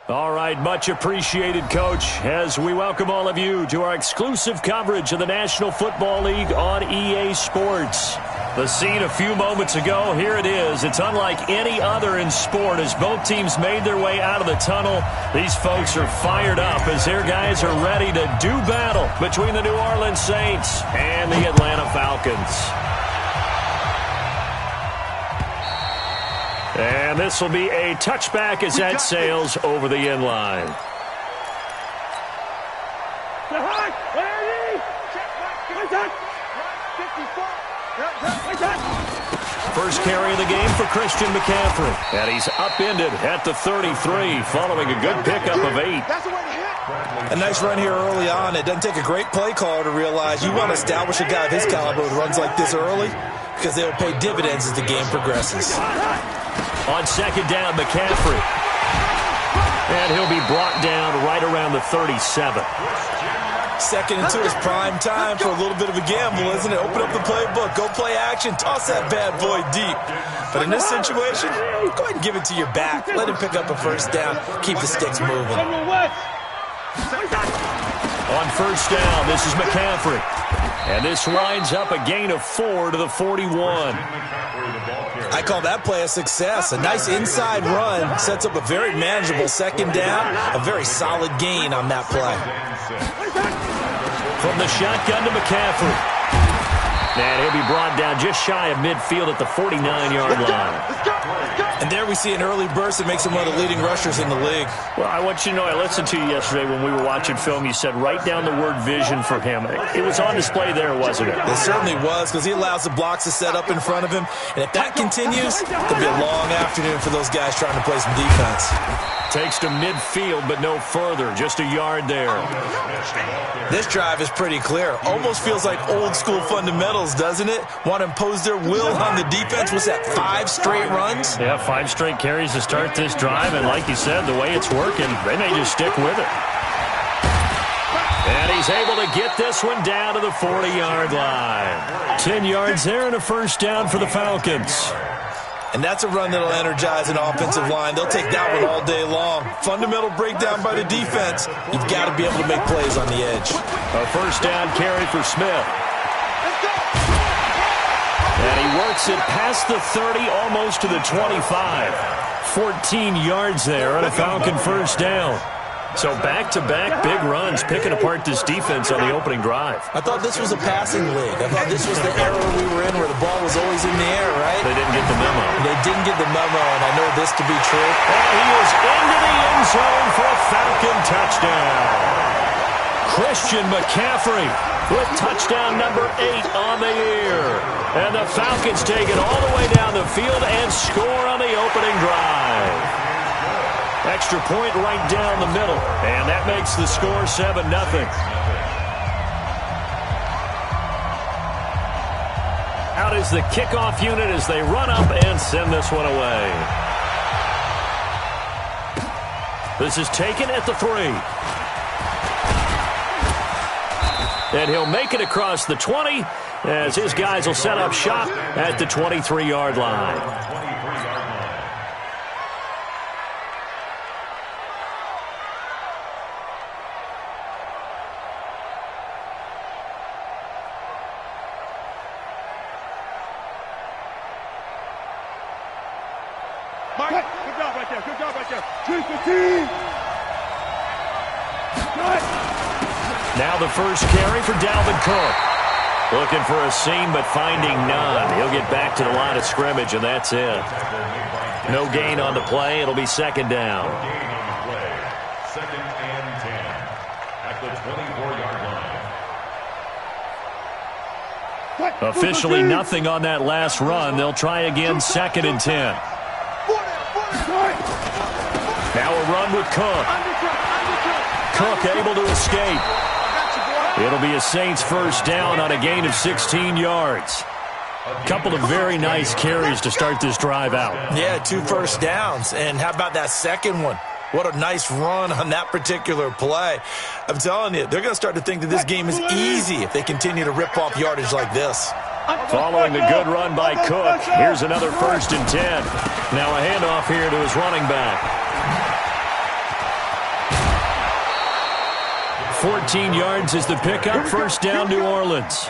All right, much appreciated, Coach, as we welcome all of you to our exclusive coverage of the National Football League on EA Sports. The scene a few moments ago, here it is. It's unlike any other in sport as both teams made their way out of the tunnel. These folks are fired up as their guys are ready to do battle between the New Orleans Saints and the Atlanta Falcons. And this will be a touchback as that sails over the end line. First carry of the game for Christian McCaffrey. And he's upended at the 33 following a good pickup of 8. A nice run here early on. It doesn't take a great play caller to realize you want to establish a guy of his caliber with runs like this early because they will pay dividends as the game progresses. On second down, McCaffrey. And he'll be brought down right around the 37. Second into his prime time for a little bit of a gamble, isn't it? Open up the playbook, go play action, toss that bad boy deep. But in this situation, go ahead and give it to your back. Let him pick up a first down, keep the sticks moving. On first down, this is McCaffrey. And this winds up a gain of 4 to the 41. I call that play a success. A nice inside run sets up a very manageable second down, a very solid gain on that play. From the shotgun to McCaffrey. And he'll be brought down just shy of midfield at the 49-yard line. And there we see an early burst that makes him one of the leading rushers in the league. Well, I want you to know, I listened to you yesterday when we were watching film. You said write down the word vision for him. It was on display there, wasn't it? It certainly was, because he allows the blocks to set up in front of him. And if that continues, it'll be a long afternoon for those guys trying to play some defense. Takes to midfield, but no further. Just a yard there. This drive is pretty clear. Almost feels like old school fundamentals, doesn't it? Want to impose their will on the defense. Was that 5 straight runs? Yeah, 5 straight carries to start this drive. And like you said, the way it's working, they may just stick with it. And he's able to get this one down to the 40-yard line. 10 yards there and a first down for the Falcons. And that's a run that'll energize an offensive line. They'll take that one all day long. Fundamental breakdown by the defense. You've got to be able to make plays on the edge. A first down carry for Smith. And he works it past the 30, almost to the 25. 14 yards there on a Falcon first down. So back-to-back big runs, picking apart this defense on the opening drive. I thought this was a passing league. I thought this was the era we were in where the ball was always in the air, right? They didn't get the memo. They didn't get the memo, and I know this to be true. And he is into the end zone for a Falcon touchdown. Christian McCaffrey with touchdown number 8 on the year. And the Falcons take it all the way down the field and score on the opening drive. Extra point right down the middle, and that makes the score 7-0. Out is the kickoff unit as they run up and send this one away. This is taken at the 3. And he'll make it across the 20 as his guys will set up shop at the 23-yard line. Now the first carry for Dalvin Cook. Looking for a seam, but finding none. He'll get back to the line of scrimmage, and that's it. No gain on the play. It'll be second down. Second and 10 at the 24-yard line. Officially nothing on that last run. They'll try again, second and 10. Now a run with Cook. Cook able to escape. It'll be a Saints first down on a gain of 16 yards. Couple of very nice carries to start this drive out. Yeah, 2 first downs. And how about that second one? What a nice run on that particular play. I'm telling you, they're going to start to think that this game is easy if they continue to rip off yardage like this. Following the good run by Cook, here's another 1st and 10. Now a handoff here to his running back. 14 yards is the pickup. 1st down, New Orleans.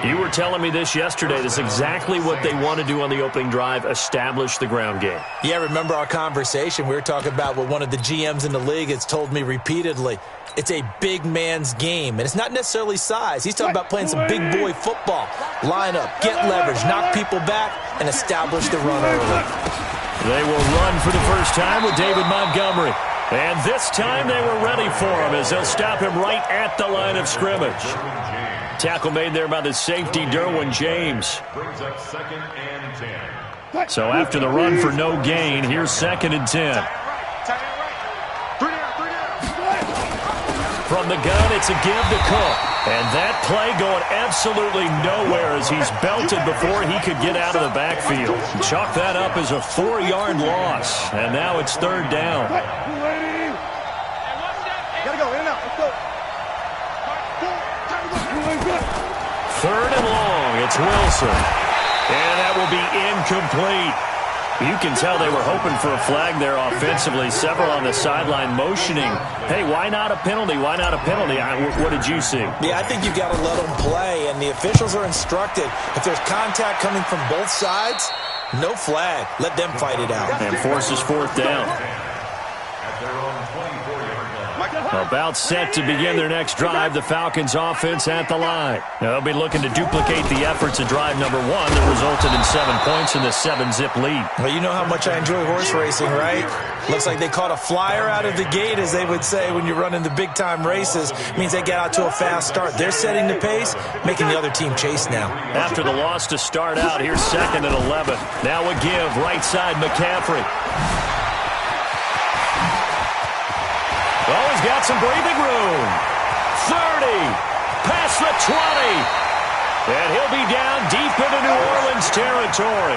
You were telling me this yesterday. That's exactly what they want to do on the opening drive, establish the ground game. Yeah, remember our conversation? We were talking about what one of the GMs in the league has told me repeatedly. It's a big man's game, and it's not necessarily size. He's talking about playing some big boy football. Line up, get leverage, knock people back, and establish the run early. They will run for the first time with David Montgomery. And this time they were ready for him as they'll stop him right at the line of scrimmage. Tackle made there by the safety, Derwin James. Brings up 2nd and 10. So after the run for no gain, here's 2nd and 10. From the gun, it's a give to Cook. And that play going absolutely nowhere as he's belted before he could get out of the backfield. Chalk that up as a 4-yard loss. And now it's 3rd down. Third and long, it's Wilson. And that will be incomplete. You can tell they were hoping for a flag there offensively. Several on the sideline motioning, hey, why not a penalty? Why not a penalty? What did you see? Yeah, I think you've got to let them play, and the officials are instructed. If there's contact coming from both sides, no flag. Let them fight it out. And forces 4th down. At their own 24-yard line. About set to begin their next drive, the Falcons offense at the line. Now, they'll be looking to duplicate the efforts of drive number 1 that resulted in 7 points in the 7-zip lead. Well, you know how much I enjoy horse racing, right? Looks like they caught a flyer out of the gate, as they would say when you're running the big-time races. Means they get out to a fast start. They're setting the pace, making the other team chase now. After the loss to start out, here's 2nd and 11. Now a give, right side, McCaffrey. Oh, he's got some breathing room. 30, past the 20. And he'll be down deep into New Orleans territory.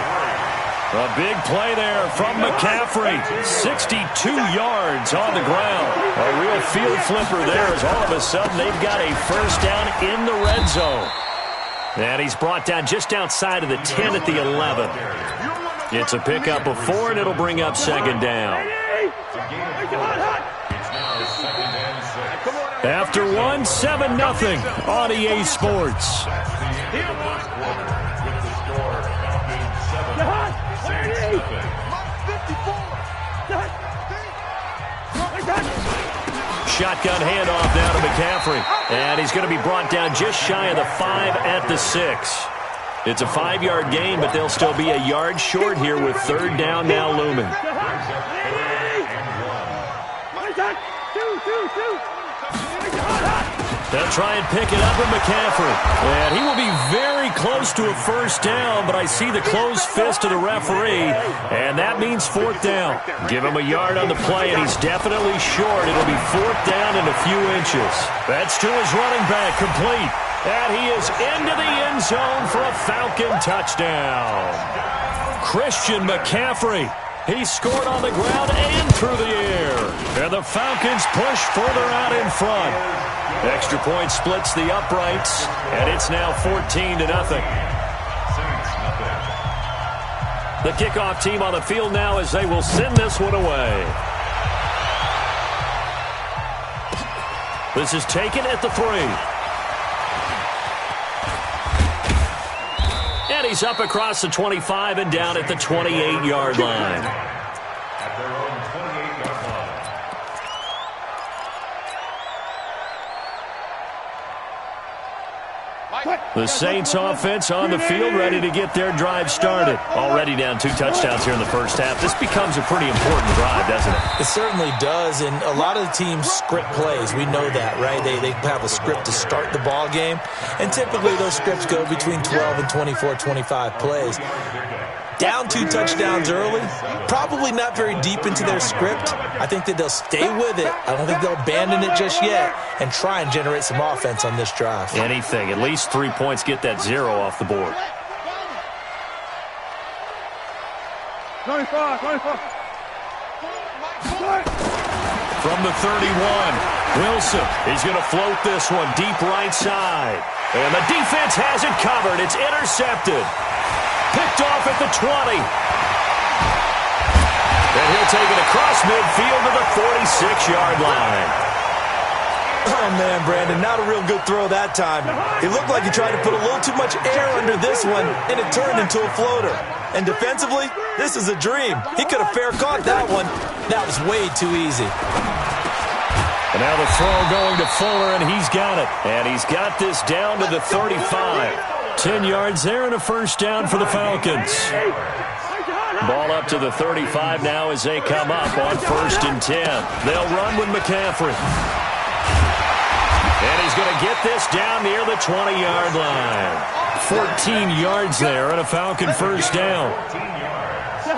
A big play there from McCaffrey. 62 yards on the ground. A real field flipper there as all of a sudden they've got a 1st down in the red zone. And he's brought down just outside of the 10 at the 11. It's a pickup of 4, and it'll bring up 2nd down. After 1, 7-0 on EA Sports. Shotgun handoff now to McCaffrey. And he's going to be brought down just shy of the 5 at the 6. It's a 5-yard gain, but they'll still be a yard short here with 3rd down now looming. They'll try and pick it up with McCaffrey. And he will be very close to a 1st down, but I see the closed fist of the referee, and that means 4th down. Give him a yard on the play, and he's definitely short. It'll be 4th down in a few inches. That's to his running back, complete. And he is into the end zone for a Falcon touchdown. Christian McCaffrey. He scored on the ground and through the air. And the Falcons push further out in front. Extra point splits the uprights, and it's now 14-0. The kickoff team on the field now as they will send this one away. This is taken at the 3. And he's up across the 25 and down at the 28-yard line. At their own 28-yard line. The Saints offense on the field ready to get their drive started. Already down 2 touchdowns here in the first half. This becomes a pretty important drive, doesn't it? It certainly does, and a lot of the teams script plays. We know that, right? They have a script to start the ball game, and typically those scripts go between 12 and 24, 25 plays. Down 2 touchdowns early, probably not very deep into their script. I think that they'll stay with it. I don't think they'll abandon it just yet and try and generate some offense on this drive. Anything. At least 3 points, get that 0 off the board. 25. From the 31, Wilson. He's going to float this one deep right side. And the defense has it covered. It's It's intercepted. Picked off at the 20. And he'll take it across midfield to the 46-yard line. Oh, man, Brandon, not a real good throw that time. It looked like he tried to put a little too much air under this one, and it turned into a floater. And defensively, this is a dream. He could have fair caught that one. That was way too easy. And now the throw going to Fuller, and he's got it. And he's got this down to the 35. 10 yards there and a first down for the Falcons. Ball up to the 35 now as they come up on 1st and 10. They'll run with McCaffrey. And he's going to get this down near the 20-yard line. 14 yards there and a Falcon first down.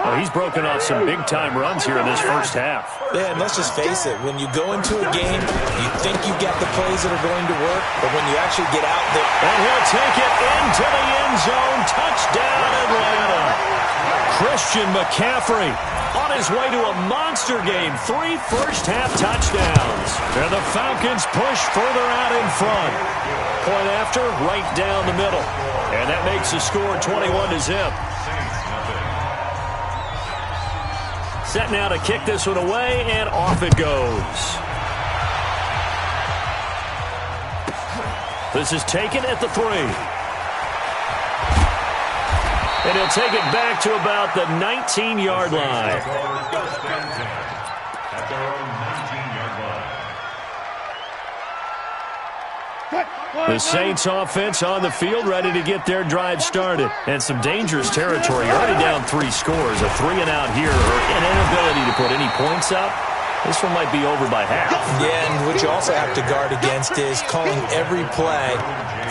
Well, he's broken off some big-time runs here in this first half. Yeah, and let's just face it. When you go into a game, you think you got the plays that are going to work, but when you actually get out there... And he'll take it into the end zone. Touchdown, Atlanta. Christian McCaffrey on his way to a monster game. 3 first-half touchdowns. And the Falcons push further out in front. Point after, right down the middle. And that makes the score 21-0. Set now to kick this one away, and off it goes. This is taken at the 3. And he'll take it back to about the 19-yard line. At their own 19-yard line. The Saints offense on the field, ready to get their drive started. And some dangerous territory. Already down 3 scores. A 3-and-out here, or an inability to put any points up. This one might be over by half. Yeah, and what you also have to guard against is calling every play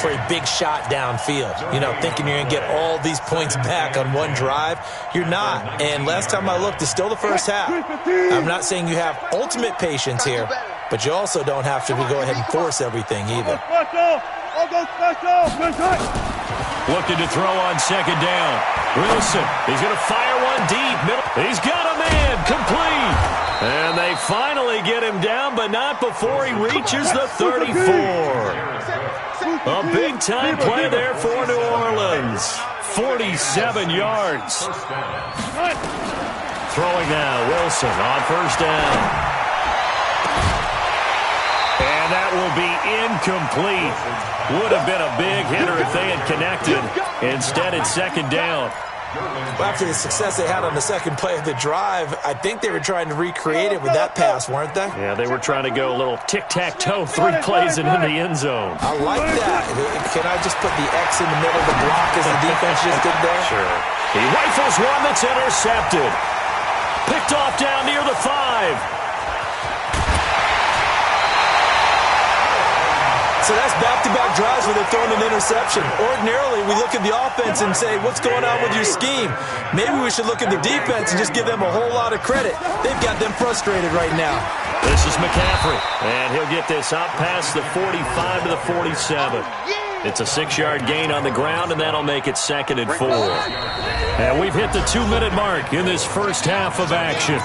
for a big shot downfield. You know, thinking you're going to get all these points back on one drive. You're not. And last time I looked, it's still the first half. I'm not saying you have ultimate patience here, but you also don't have to go ahead and force everything either. Looking to throw on 2nd down. Wilson, he's going to fire one deep. Middle. He's got a man, complete. And they finally get him down, but not before he reaches the 34. A big-time play there for New Orleans. 47 yards. Throwing now, Wilson on 1st down. And that will be incomplete. Would have been a big hitter if they had connected. Instead, it's 2nd down. Well, after the success they had on the second play of the drive, I think they were trying to recreate it with that pass, weren't they? Yeah, they were trying to go a little tic-tac-toe, 3 plays and in the end zone. I like that. Can I just put the X in the middle of the block as the defense just did there? Sure. He rifles one that's intercepted. Picked off down near the 5. So that's back-to-back drives where they're throwing an interception. Ordinarily, we look at the offense and say, what's going on with your scheme? Maybe we should look at the defense and just give them a whole lot of credit. They've got them frustrated right now. This is McCaffrey, and he'll get this out past the 45 to the 47. It's a 6-yard gain on the ground, and that'll make it 2nd and 4. And we've hit the 2-minute mark in this first half of action.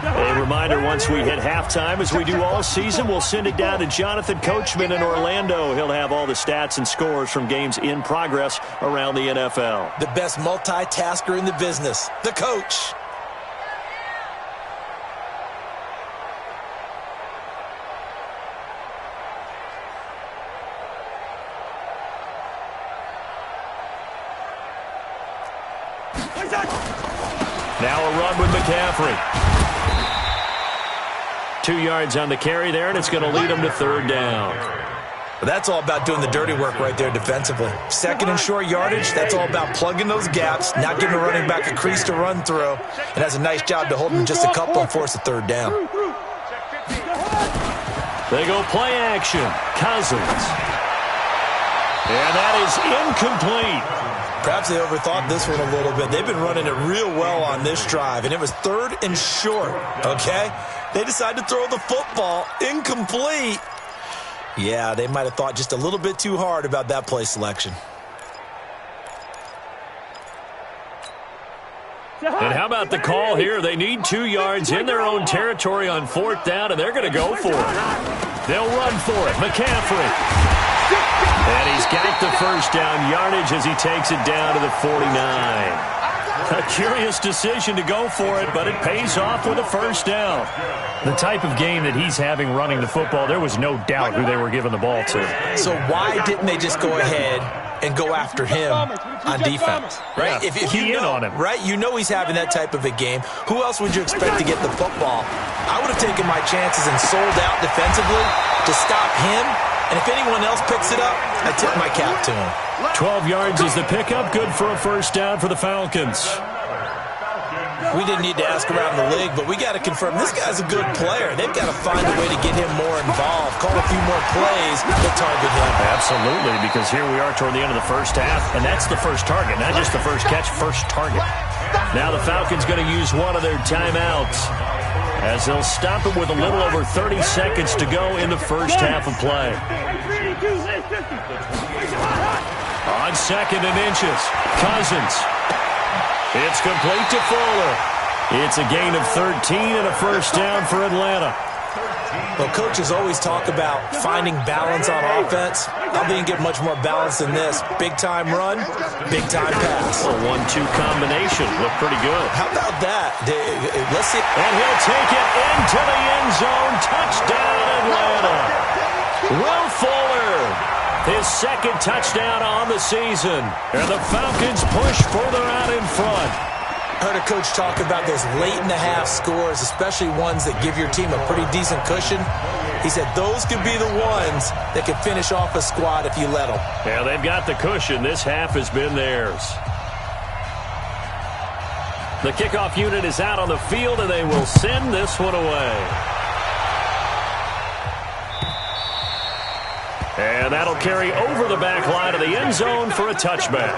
A reminder, once we hit halftime, as we do all season, we'll send it down to Jonathan Coachman in Orlando. He'll have all the stats and scores from games in progress around the NFL. The best multitasker in the business, the coach. Now a run with McCaffrey. 2 yards on the carry there, and it's going to lead them to 3rd down. That's all about doing the dirty work right there defensively. 2nd and short yardage, that's all about plugging those gaps, not giving a running back a crease to run through, and has a nice job to hold him just a couple and force a 3rd down. They go play action. Cousins. And that is incomplete. Perhaps they overthought this one a little bit. They've been running it real well on this drive, and it was 3rd and short, okay? They decided to throw the football incomplete. Yeah, they might have thought just a little bit too hard about that play selection. And how about the call here? They need 2 yards in their own territory on 4th down, and they're going to go for it. They'll run for it. McCaffrey. And he's got the first down yardage as he takes it down to the 49. A curious decision to go for it, but it pays off with a first down. The type of game that he's having running the football, there was no doubt who they were giving the ball to. So why didn't they just go ahead and go after him on defense, right? Yeah, if you know, on him. Right? You know he's having that type of a game. Who else would you expect to get the football? I would have taken my chances and sold out defensively to stop him. And if anyone else picks it up, I tip my cap to him. 12 yards is the pickup. Good for a first down for the Falcons. We didn't need to ask around the league, but we got to confirm this guy's a good player. They've got to find a way to get him more involved, call a few more plays to target him. Absolutely, because here we are toward the end of the first half, and that's the first target, not just the first catch, first target. Now the Falcons going to use one of their timeouts as they'll stop it with a little over 30 seconds to go in the first half of play. On 2nd and inches, Cousins. It's complete to Fuller. It's a gain of 13 and a first down for Atlanta. Well, coaches always talk about finding balance on offense. I didn't get much more balance than this. Big-time run, big-time pass. A 1-2 combination. Looked pretty good. How about that? Let's see. And he'll take it into the end zone. Touchdown, Atlanta. Will Fuller, his 2nd touchdown on the season. And the Falcons push further out in front. I heard a coach talk about those late-in-the-half scores, especially ones that give your team a pretty decent cushion. He said those could be the ones that could finish off a squad if you let them. Yeah, they've got the cushion. This half has been theirs. The kickoff unit is out on the field, and they will send this one away. And that'll carry over the back line of the end zone for a touchback.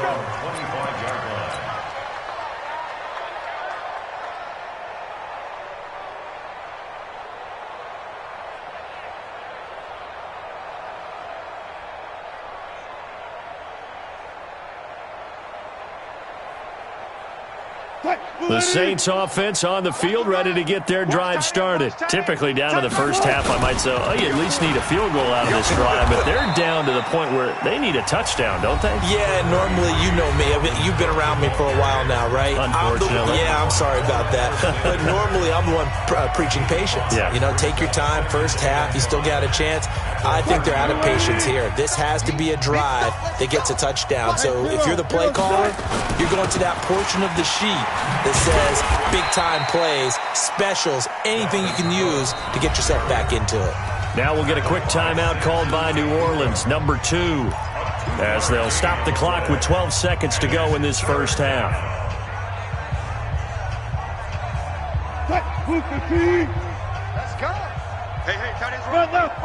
The Saints offense on the field, ready to get their drive started. Typically down to the first half, I might say, oh, you at least need a field goal out of this drive, but they're down to the point where they need a touchdown, don't they? Yeah, normally, you know me. You've been around me for a while now, right? Unfortunately. I'm sorry about that. But normally, I'm the one preaching patience. Yeah. You know, take your time, first half, you still got a chance. I think they're out of patience here. This has to be a drive that gets a touchdown. So if you're the play caller, you're going to that portion of the sheet that says big-time plays, specials, anything you can use to get yourself back into it. Now we'll get a quick timeout called by New Orleans, number 2, as they'll stop the clock with 12 seconds to go in this first half. Let's go. Hey, tight ends, run left.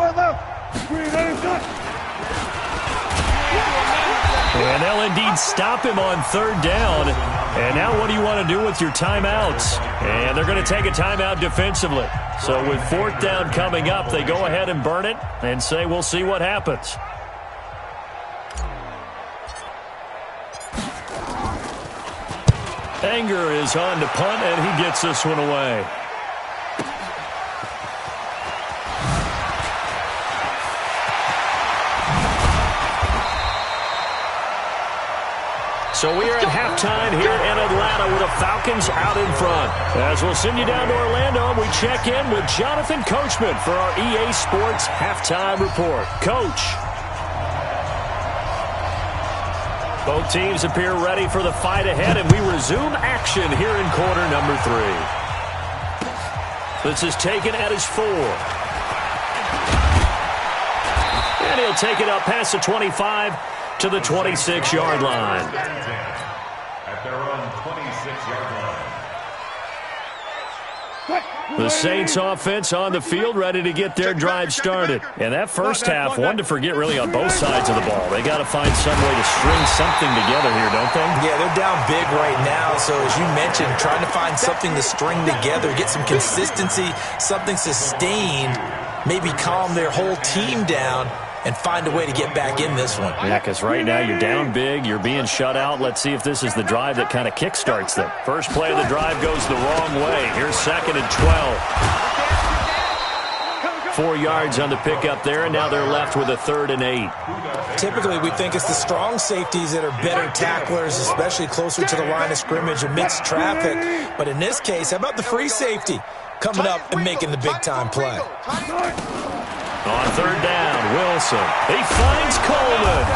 And they'll indeed stop him on 3rd down. And now what do you want to do with your timeouts? And they're going to take a timeout defensively. So with 4th down coming up, they go ahead and burn it and say we'll see what happens. Anger is on to punt, and he gets this one away. So we are at halftime here in Atlanta with the Falcons out in front. As we'll send you down to Orlando, we check in with Jonathan Coachman for our EA Sports Halftime Report. Coach. Both teams appear ready for the fight ahead, and we resume action here in quarter number 3. This is taken at his 4. And he'll take it up past the 25 to the 26-yard line. At their own 26-yard line. The Saints offense on the field, ready to get their drive started. And that first half, one to forget really on both sides of the ball. They got to find some way to string something together here, don't they? Yeah, they're down big right now. So as you mentioned, trying to find something to string together, get some consistency, something sustained, maybe calm their whole team down and find a way to get back in this one. Yeah, because right now you're down big, you're being shut out. Let's see if this is the drive that kind of kickstarts them. First play of the drive goes the wrong way. Here's 2nd and 12. 4 yards on the pickup there, and now they're left with a 3rd and 8. Typically, we think it's the strong safeties that are better tacklers, especially closer to the line of scrimmage amidst traffic. But in this case, how about the free safety coming up and making the big-time play? On 3rd down, Wilson. He finds Coleman.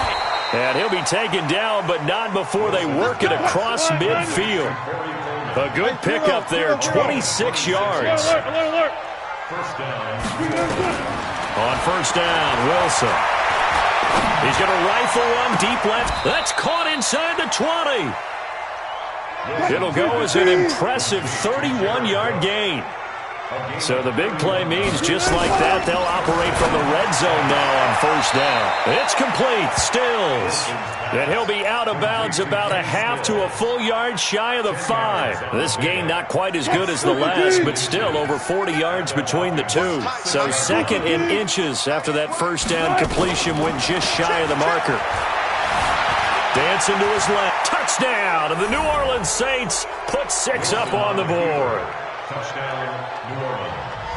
And he'll be taken down, but not before they work it across midfield. A good pickup there, 26 yards. On 1st down, Wilson. He's going to rifle one deep left. That's caught inside the 20. It'll go as an impressive 31-yard gain. So the big play means just like that, they'll operate from the red zone now on 1st down. It's complete. Stills. And he'll be out of bounds about a half to a full yard shy of the 5. This gain not quite as good as the last, but still over 40 yards between the two. So 2nd and inches after that 1st down completion went just shy of the marker. Dancing to his left. Touchdown. And the New Orleans Saints put 6 up on the board.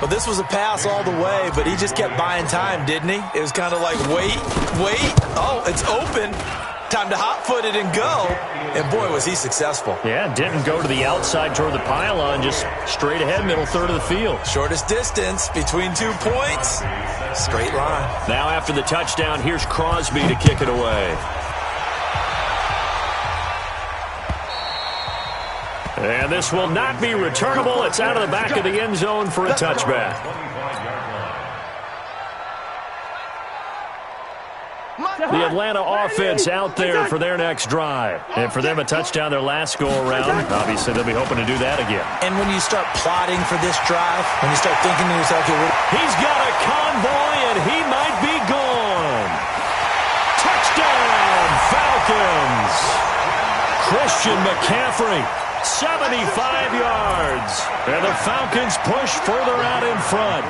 Well, this was a pass all the way, but he just kept buying time, didn't he? It was kind of like, wait. Oh, it's open. Time to hot-foot it and go. And, boy, was he successful. Yeah, didn't go to the outside toward the pylon, just straight ahead, middle third of the field. Shortest distance between 2 points. Straight line. Now after the touchdown, here's Crosby to kick it away. And this will not be returnable. It's out of the back of the end zone for a touchback. The Atlanta offense out there for their next drive. And for them, a touchdown their last go-around. Obviously, they'll be hoping to do that again. And when you start plotting for this drive, when you start thinking to yourself, he's got a convoy, and he might be gone. Touchdown, Falcons. Christian McCaffrey. 75 yards. And the Falcons push further out in front.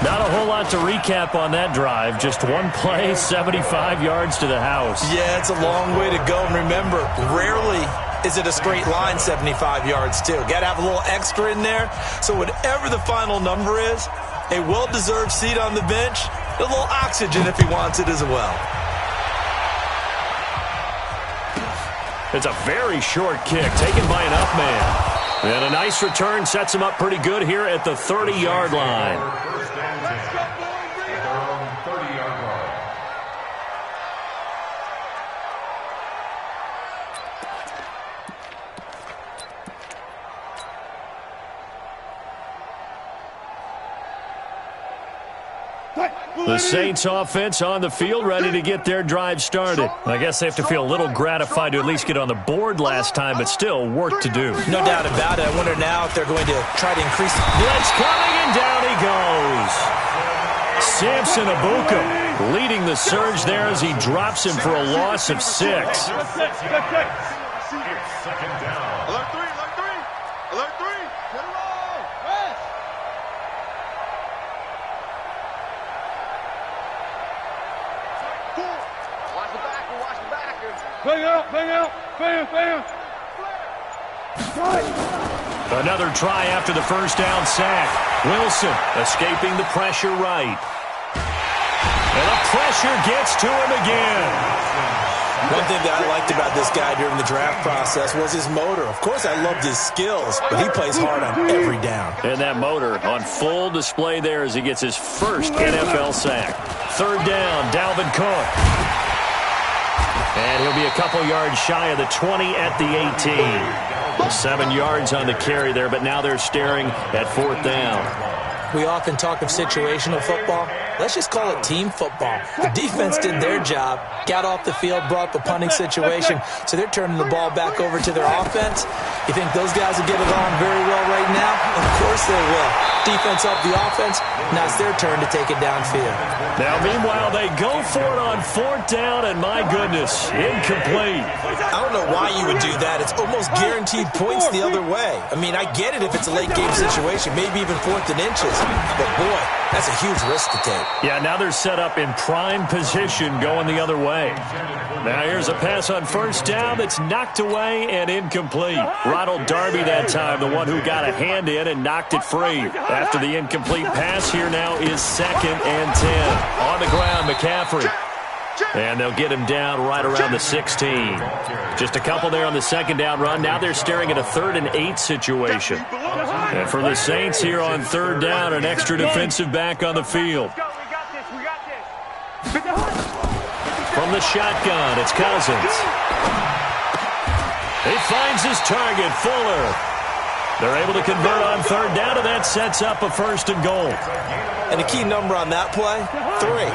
Not a whole lot to recap on that drive. Just one play, 75 yards to the house. Yeah, it's a long way to go. And remember, rarely is it a straight line 75 yards, too. Got to have a little extra in there. So whatever the final number is, a well-deserved seat on the bench, a little oxygen if he wants it as well. It's a very short kick taken by an up man. And a nice return sets him up pretty good here at the 30-yard line. The Saints offense on the field ready to get their drive started. I guess they have to feel a little gratified to at least get on the board last time, but still work to do. No doubt about it. I wonder now if they're going to try to increase. Blitz coming, and down he goes. Samson Abuka leading the surge there as he drops him for a loss of 6. Bang out, bam. Another try after the first down sack. Wilson escaping the pressure right. And the pressure gets to him again. One thing that I liked about this guy during the draft process was his motor. Of course, I loved his skills, but he plays hard on every down. And that motor on full display there as he gets his first NFL sack. 3rd down, Dalvin Cook. And he'll be a couple yards shy of the 20 at the 18. 7 yards on the carry there, but now they're staring at 4th down. We often talk of situational football. Let's just call it team football. The defense did their job, got off the field, brought up a punting situation, so they're turning the ball back over to their offense. You think those guys will get it on very well right now? Of course they will. Defense up the offense. Now it's their turn to take it downfield. Now, meanwhile, they go for it on 4th down, and my goodness, incomplete. I don't know why you would do that. It's almost guaranteed points the other way. I mean, I get it if it's a late-game situation, maybe even 4th and inches. But, boy, that's a huge risk to take. Yeah, now they're set up in prime position going the other way. Now here's a pass on first down that's knocked away and incomplete. Ronald Darby that time, the one who got a hand in and knocked it free. After the incomplete pass, here now is 2nd and 10. On the ground, McCaffrey. And they'll get him down right around the 16. Just a couple there on the 2nd down run. Now they're staring at a 3rd and 8 situation. And for the Saints here on 3rd down, an extra defensive back on the field. From the shotgun, it's Cousins. He finds his target, Fuller. They're able to convert on 3rd down, and that sets up a 1st and goal. And the key number on that play, 3.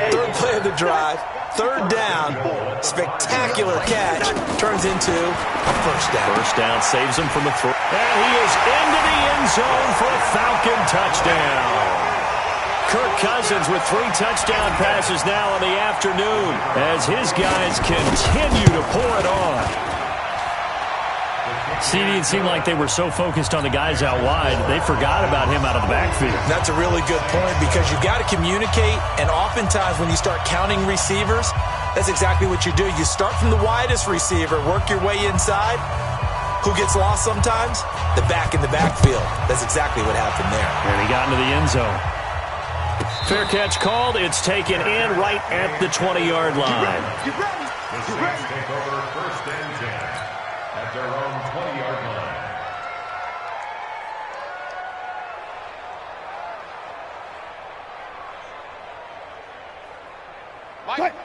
3rd play of the drive, 3rd down, spectacular catch, turns into a 1st down. 1st down saves him from a throw. And he is into the end zone for a Falcon touchdown. Kirk Cousins with 3 touchdown passes now in the afternoon as his guys continue to pour it on. CD, it seemed like they were so focused on the guys out wide, they forgot about him out of the backfield. That's a really good point because you've got to communicate, and oftentimes when you start counting receivers, that's exactly what you do. You start from the widest receiver, work your way inside. Who gets lost sometimes? The back in the backfield. That's exactly what happened there. And he got into the end zone. Fair catch called. It's taken in right at the 20-yard line. The Saints take over 1st and 10 at their own 20-yard line.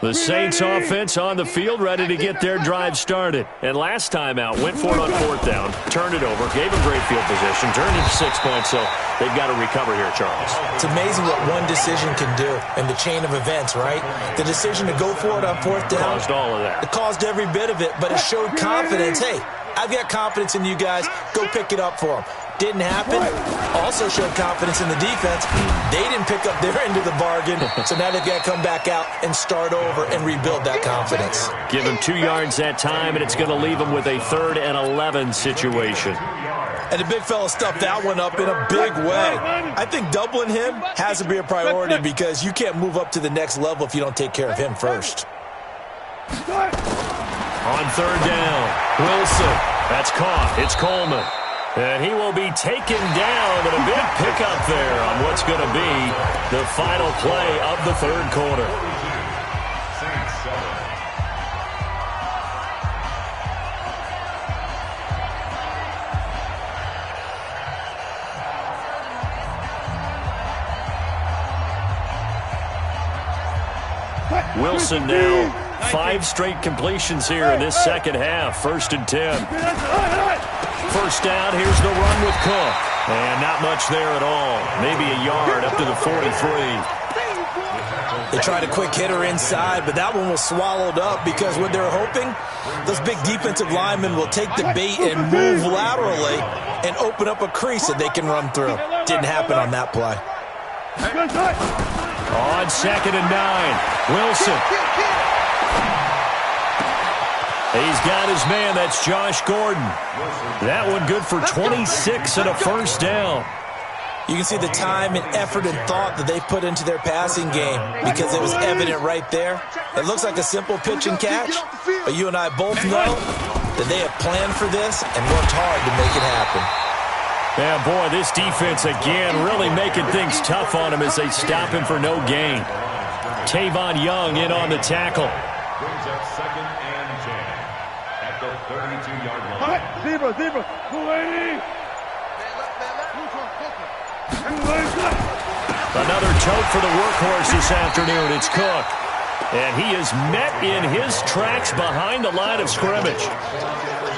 The Saints offense on the field, ready to get their drive started. And last time out, went for it on 4th down, turned it over, gave them great field position, turned it to 6 points, so they've got to recover here, Charles. It's amazing what one decision can do in the chain of events, right? The decision to go for it on 4th down. Caused all of that. It caused every bit of it, but it showed confidence. Hey, I've got confidence in you guys. Go pick it up for them. Didn't happen. Also showed confidence in the defense. They didn't pick up their end of the bargain, so now they've got to come back out and start over and rebuild that confidence. Give him 2 yards that time, and it's going to leave him with a 3rd and 11 situation. And the big fella stuffed that one up in a big way. I think doubling him has to be a priority because you can't move up to the next level if you don't take care of him first. On 3rd down, Wilson. That's caught. It's Coleman. And he will be taken down, and a big pickup there on what's going to be the final play of the 3rd quarter. Wilson now 5 straight completions here in this 2nd half. 1st and 10. 1st down, here's the run with Cook. And not much there at all. Maybe a yard up to the 43. They tried a quick hitter inside, but that one was swallowed up because what they're hoping, those big defensive linemen will take the bait and move laterally and open up a crease that they can run through. Didn't happen on that play. On 2nd and 9, Wilson. He's got his man. That's Josh Gordon. That one good for 26 and a 1st down. You can see the time and effort and thought that they put into their passing game because it was evident right there. It looks like a simple pitch and catch, but you and I both know that they have planned for this and worked hard to make it happen. Yeah, boy, this defense again really making things tough on him as they stop him for no gain. Tavon Young in on the tackle. Brings up 2nd and 10 at the 32-yard line. Zebra, 280. Another tote for the workhorse this afternoon. It's Cook. And he is met in his tracks behind the line of scrimmage.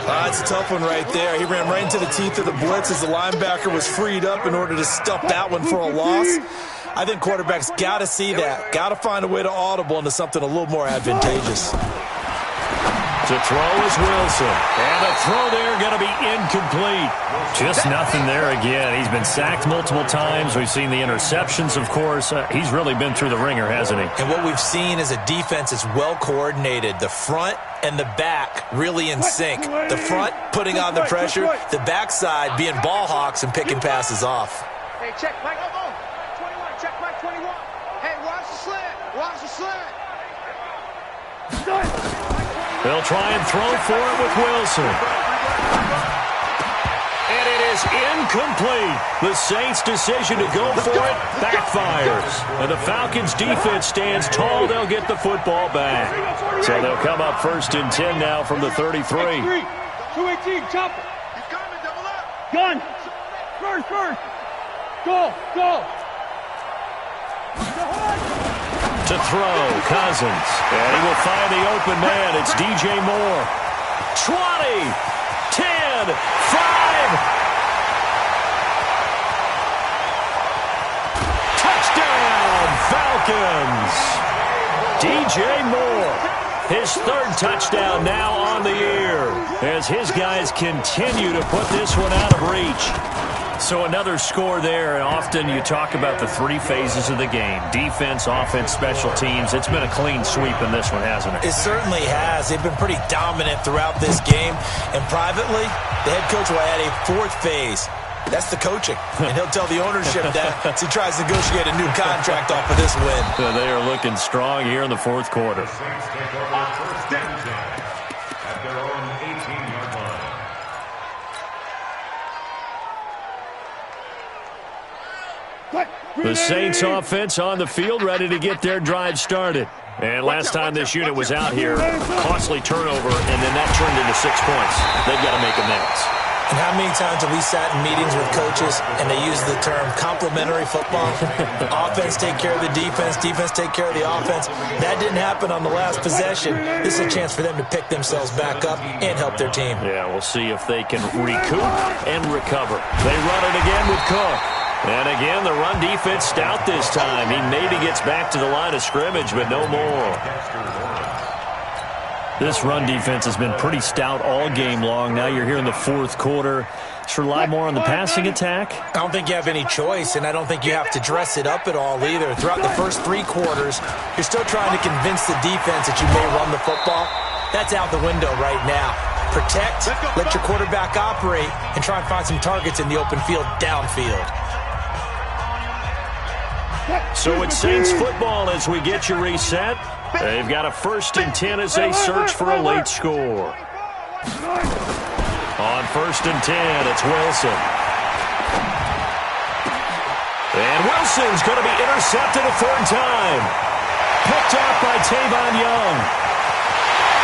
That's a tough one right there. He ran right into the teeth of the blitz as the linebacker was freed up in order to stuff that one for a loss. I think quarterbacks got to see that. Got to find a way to audible into something a little more advantageous. To throw is Wilson. And the throw there going to be incomplete. Just nothing there again. He's been sacked multiple times. We've seen the interceptions, of course. He's really been through the ringer, hasn't he? And what we've seen is a defense that's well coordinated. The front and the back really in sync. The front putting on the pressure. The backside being ball hawks and picking passes off. Hey, check, Mike. 21, check, Mike, 21. Hey, watch the slant. Watch the slant. They'll try and throw for it with Wilson. And it is incomplete. The Saints' decision to go for it backfires. And the Falcons' defense stands tall. They'll get the football back. So they'll come up 1st and 10 now from the 33. 218, chopper. He's coming, double up. Gun. First. Go. To throw, Cousins. And he will find the open man. It's DJ Moore. 20, 10, 5. Touchdown, Falcons. DJ Moore. His 3rd touchdown now on the year as his guys continue to put this one out of reach. So another score there, and often you talk about the 3 phases of the game. Defense, offense, special teams. It's been a clean sweep in this one, hasn't it? It certainly has. They've been pretty dominant throughout this game. And privately, the head coach will add a 4th phase. That's the coaching. And he'll tell the ownership that as he tries to negotiate a new contract off of this win. So they are looking strong here in the 4th quarter. The Saints take over 1st and 10 at their own 18-yard line. The Saints offense on the field, ready to get their drive started. And last time this unit was out here, costly turnover, and then that turned into 6 points. They've got to make amends. And how many times have we sat in meetings with coaches and they use the term complementary football? Offense take care of the defense, defense take care of the offense. That didn't happen on the last possession. This is a chance for them to pick themselves back up and help their team. Yeah, we'll see if they can recoup and recover. They run it again with Cook. And again, the run defense stout this time. He maybe gets back to the line of scrimmage, but no more. This run defense has been pretty stout all game long. Now you're here in the 4th quarter. Just rely more on the passing attack? I don't think you have any choice, and I don't think you have to dress it up at all either. Throughout the first 3 quarters, you're still trying to convince the defense that you may run the football. That's out the window right now. Protect, let your quarterback operate, and try and find some targets in the open field downfield. So it's Saints football as we get you reset. They've got a 1st and 10 as they search for a late score. On 1st and 10, it's Wilson. And Wilson's going to be intercepted a 3rd time. Picked off by Tavon Young.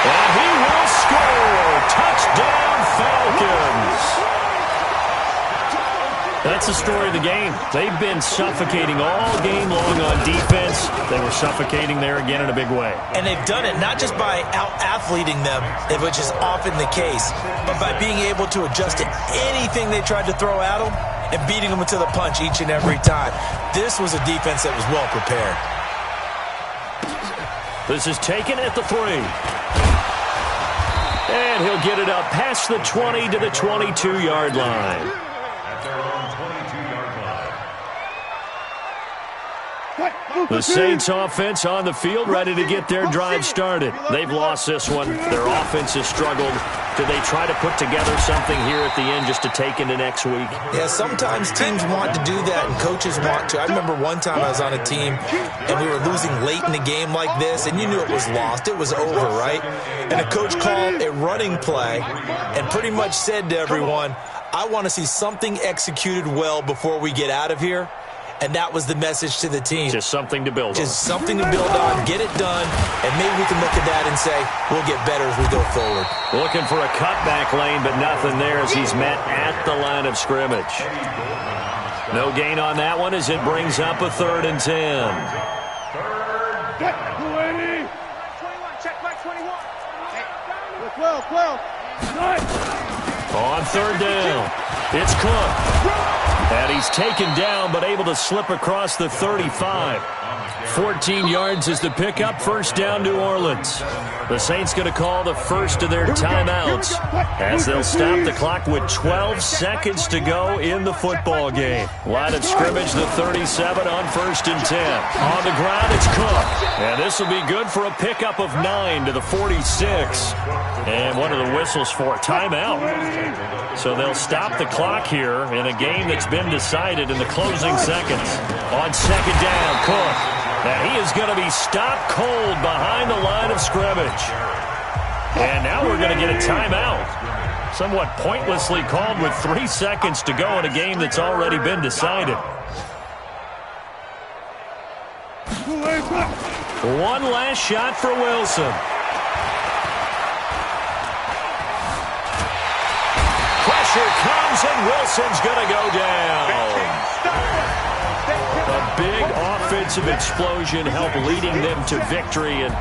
And he will score. Touchdown, Falcons. That's the story of the game. They've been suffocating all game long on defense. They were suffocating there again in a big way. And they've done it not just by out-athleting them, which is often the case, but by being able to adjust to anything they tried to throw at them and beating them to the punch each and every time. This was a defense that was well prepared. This is taken at the 3. And he'll get it up past the 20 to the 22-yard line. The Saints offense on the field, ready to get their drive started. They've lost this one. Their offense has struggled. Do they try to put together something here at the end just to take into next week? Yeah, sometimes teams want to do that and coaches want to. I remember one time I was on a team and we were losing late in the game like this, and you knew it was lost. It was over, right? And a coach called a running play and pretty much said to everyone, I want to see something executed well before we get out of here. And that was the message to the team. Just something to build on. Just something to build on, get it done, and maybe we can look at that and say, we'll get better as we go forward. Looking for a cutback lane, but nothing there as he's met at the line of scrimmage. No gain on that one as it brings up a 3rd and 10. 280. 21, check back 21. 12. On 3rd down, it's Cook. And he's taken down, but able to slip across the 35. 14 yards is the pickup. 1st down, New Orleans. The Saints going to call the first of their timeouts as they'll stop the clock with 12 seconds to go in the football game. Line of scrimmage, the 37 on 1st and 10. On the ground, it's Cook. And this will be good for a pickup of 9 to the 46. And what are the whistles for? Timeout. So they'll stop the clock here in a game that's been been decided in the closing seconds. On second down, Cook. And he is going to be stopped cold behind the line of scrimmage. And now we're going to get a timeout. Somewhat pointlessly called with 3 seconds to go in a game that's already been decided. One last shot for Wilson. Pressure comes, and Wilson's going to go down. A big offensive explosion helped leading them to victory, and